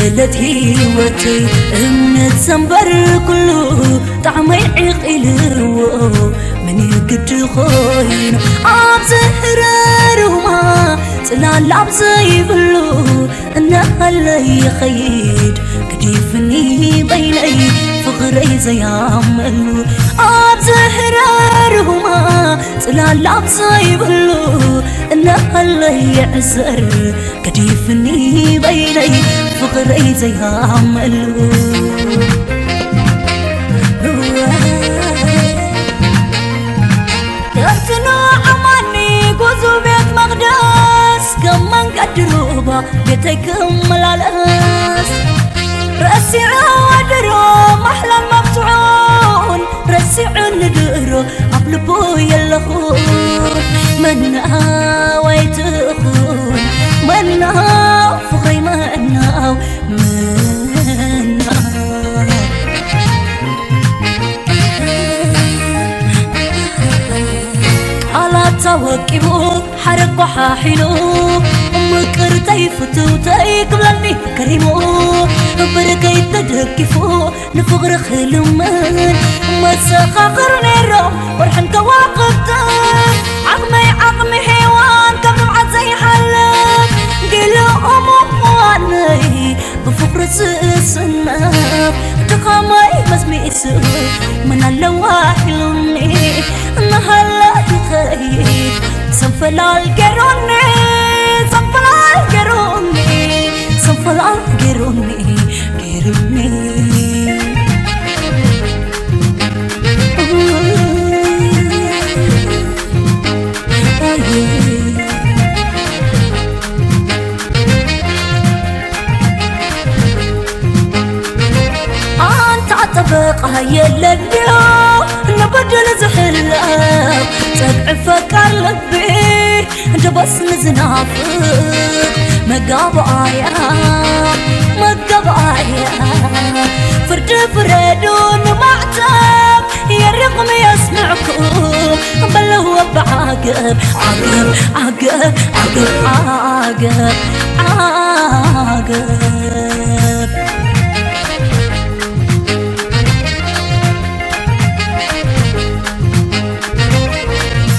زلت هيوتي امنت زنبر كله طعمي عقلو من يقد خوين عبزهرارهما تلال عبزيبلو انا اللي يخيد كديفني بيني فقري زي عملو عبزهرارهما تلال عبزيبلو انا اللي يعزر كديفني بيني فقري زي عملو كمان قدروبا بيتكم ملالس رأسي عودرو محلى مفتوحون رأسي عندرو أبلبو يلخون منها ويتخون منها فخري منها على توكبو حرق وحاحلو مكر تيفتو تيقبلني كريمو بركي تدكفو نفغر خلمان ما سخاقر نيرو ورحن كواقبتان عقمي حيوان كم معد زي حلم قيلو أمواني بفقر سسنا تقامي مزمي اسو من اللواحلوني نهلا يخيد سنفلال قروني سنفلال قروني سنفلال قروني قروني أنت عطبق يلديو نبدل زحلق تضعفك قلبي انت بس نزنافق مقابعايا فرد فردون معتب يا الرقم يسمعكم بل هو بعاقب عاقب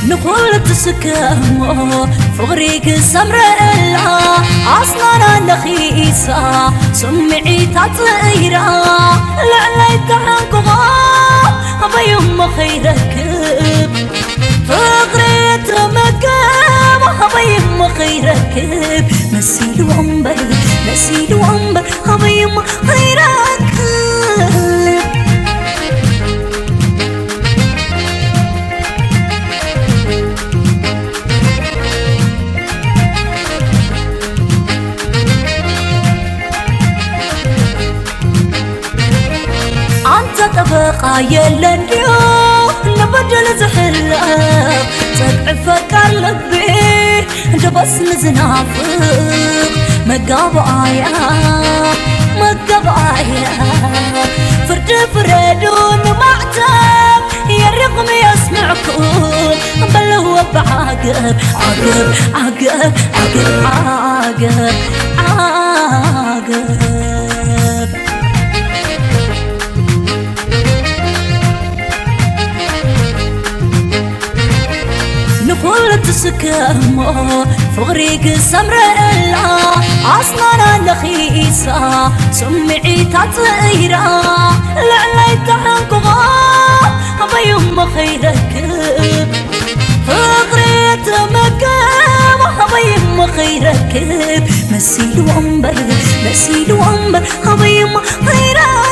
نقول تسكمو فغريك سمرلا أصلا نخيسة سمعي تطيرا لعلي تحنقها بيوم خيرك فغريت مكام بيوم خيرك نسيلو أنبر بيوم خيرك طبقة يلنديو نبدل زحلق تضعفك قلبي انت بس نزنافق مقابعايا فرد فردون معتب يا الرقم يسمعكم بل هو بعاقب عاقب نقول تسكمو فغريق سمرلا أصلا نخيسة سمعي تطيرا لعلي تحنقها بيوم خيرك فغريت مكام بيوم خيرك مسيلو أنبر بيوم خيرك